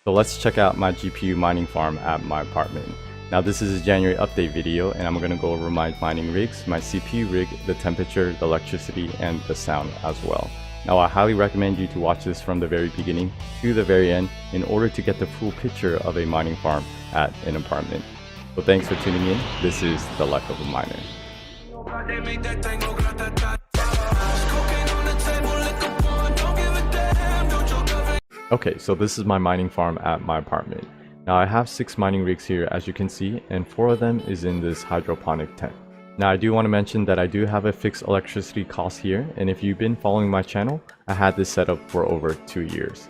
So let's check out my GPU mining farm at my apartment. Now this is a January update video and I'm going to go over my mining rigs, my CPU rig, the temperature, the electricity, and the sound as well. Now I highly recommend you to watch this from the very beginning to the very end in order to get the full picture of a mining farm at an apartment. So thanks for tuning in. This is the life of a miner. Okay, so this is my mining farm at my apartment. Now I have 6 mining rigs here as you can see, and 4 of them is in this hydroponic tent. Now I do want to mention that I do have a fixed electricity cost here, and if you've been following my channel, I had this set up for over 2 years.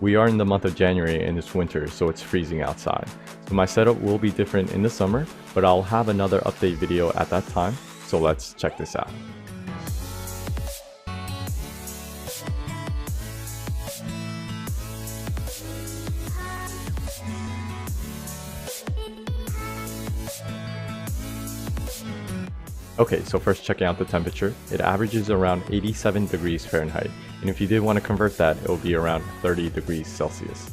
We are in the month of January and it's winter, so it's freezing outside. So my setup will be different in the summer, but I'll have another update video at that time, so let's check this out. Okay, so first checking out the temperature, it averages around 87 degrees Fahrenheit, and if you did want to convert that, it will be around 30 degrees Celsius.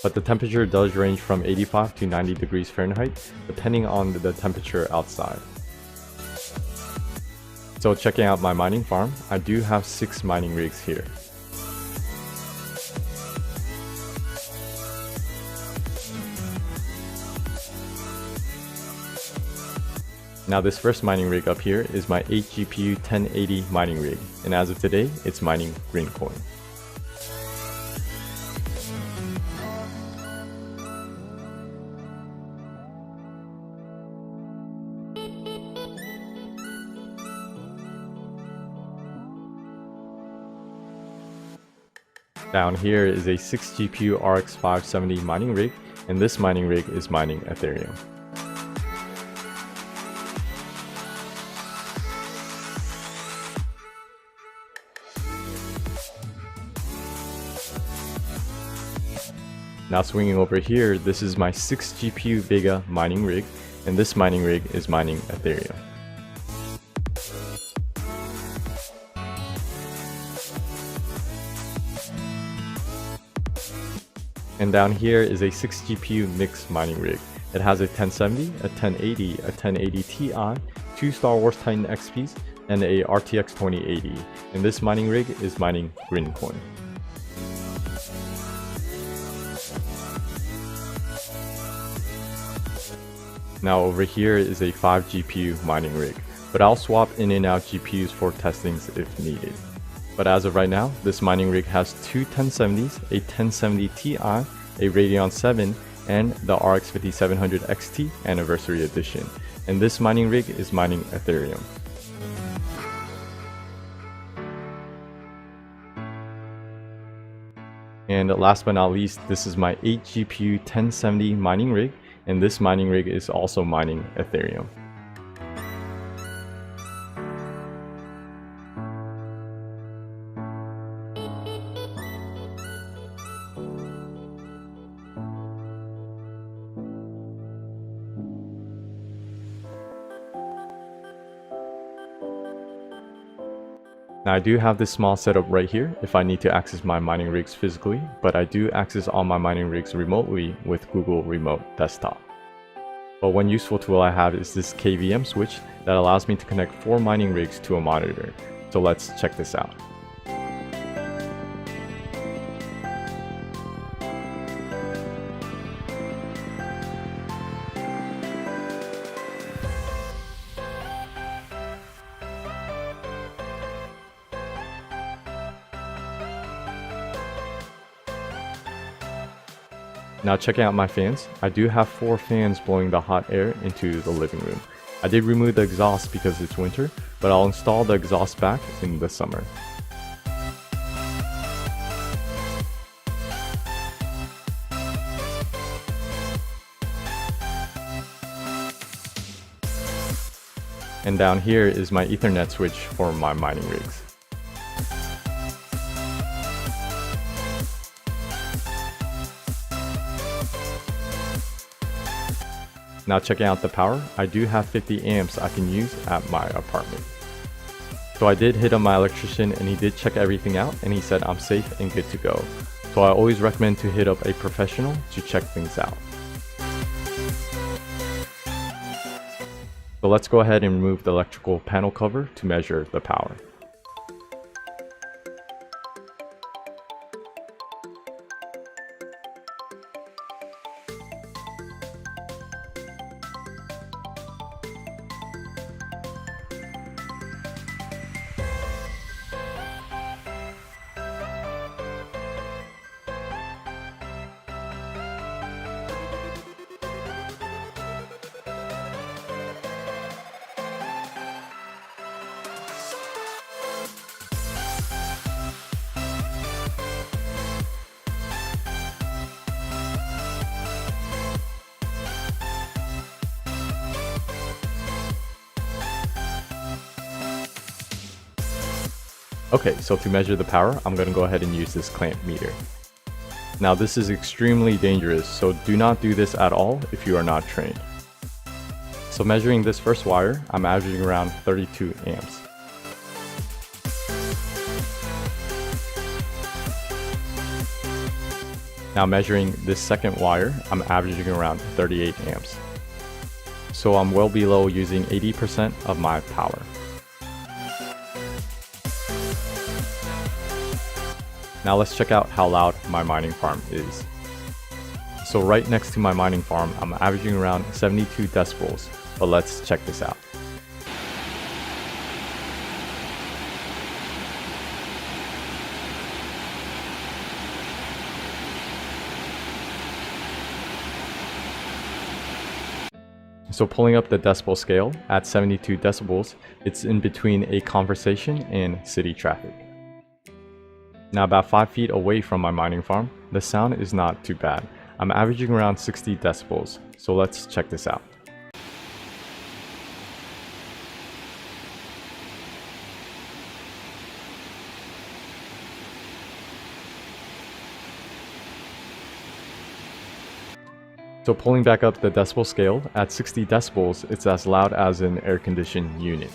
But the temperature does range from 85 to 90 degrees Fahrenheit, depending on the temperature outside. So checking out my mining farm, I do have 6 mining rigs here. Now this first mining rig up here is my 8 GPU 1080 mining rig, and as of today, it's mining Greencoin. Down here is a 6 GPU RX 570 mining rig, and this mining rig is mining Ethereum. Now swinging over here, this is my 6 GPU Vega mining rig, and this mining rig is mining Ethereum. And down here is a 6 GPU mixed mining rig. It has a 1070, a 1080, a 1080 Ti, 2 Star Wars Titan XPs, and a RTX 2080. And this mining rig is mining Greencoin. Now over here is a 5 GPU mining rig, but I'll swap in and out GPUs for testings if needed. But as of right now, this mining rig has 2 1070s, a 1070 Ti, a Radeon 7, and the RX 5700 XT Anniversary Edition. And this mining rig is mining Ethereum. And last but not least, this is my 8 GPU 1070 mining rig, and this mining rig is also mining Ethereum. Now I do have this small setup right here if I need to access my mining rigs physically, but I do access all my mining rigs remotely with Google Remote Desktop. But one useful tool I have is this KVM switch that allows me to connect 4 mining rigs to a monitor. So let's check this out. Now checking out my fans, I do have 4 fans blowing the hot air into the living room. I did remove the exhaust because it's winter, but I'll install the exhaust back in the summer. And down here is my Ethernet switch for my mining rigs. Now checking out the power, I do have 50 amps I can use at my apartment. So I did hit up my electrician and he did check everything out and he said I'm safe and good to go. So I always recommend to hit up a professional to check things out. So let's go ahead and remove the electrical panel cover to measure the power. Okay, so to measure the power, I'm going to go ahead and use this clamp meter. Now this is extremely dangerous, so do not do this at all if you are not trained. So measuring this first wire, I'm averaging around 32 amps. Now measuring this second wire, I'm averaging around 38 amps. So I'm well below using 80% of my power. Now let's check out how loud my mining farm is. So right next to my mining farm, I'm averaging around 72 decibels, but let's check this out. So pulling up the decibel scale at 72 decibels, it's in between a conversation and city traffic. Now about 5 feet away from my mining farm, the sound is not too bad. I'm averaging around 60 decibels, so let's check this out. So pulling back up the decibel scale, at 60 decibels, it's as loud as an air-conditioned unit.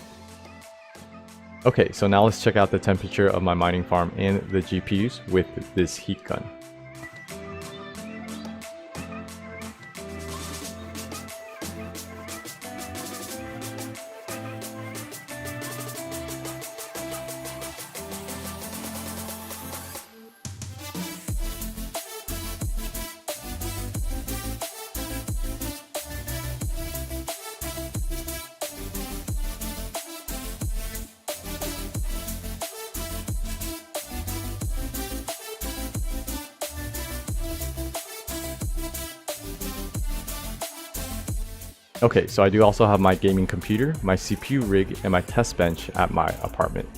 Okay, so now let's check out the temperature of my mining farm and the GPUs with this heat gun. Okay, so I do also have my gaming computer, my CPU rig, and my test bench at my apartment.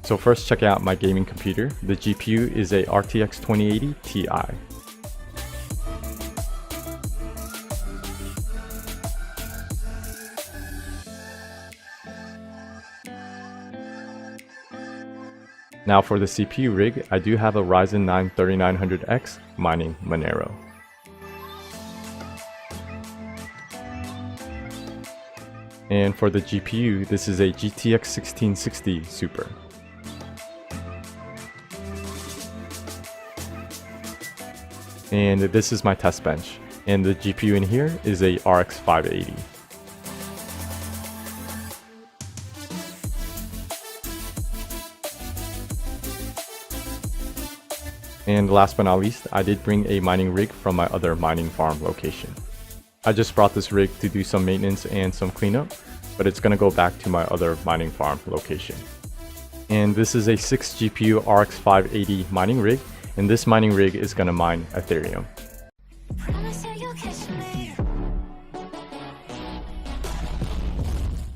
So first check out my gaming computer. The GPU is a RTX 2080 Ti. Now for the CPU rig, I do have a Ryzen 9 3900X mining Monero. And for the GPU, this is a GTX 1660 Super. And this is my test bench. And the GPU in here is a RX 580. And last but not least, I did bring a mining rig from my other mining farm location. I just brought this rig to do some maintenance and some cleanup, but it's going to go back to my other mining farm location. And this is a 6 GPU RX 580 mining rig, and this mining rig is going to mine Ethereum.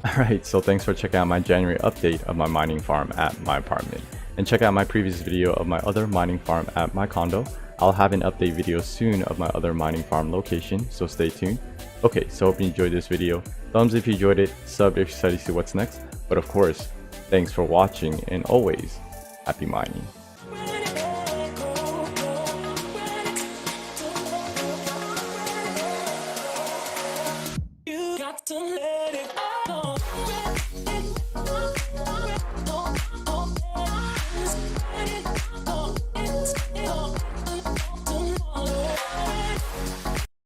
Alright, so thanks for checking out my January update of my mining farm at my apartment. And check out my previous video of my other mining farm at my condo. I'll have an update video soon of my other mining farm location, so stay tuned. Okay, so hope you enjoyed this video. Thumbs if you enjoyed it, sub if you're excited to see what's next. But of course, thanks for watching, and always, happy mining. You got to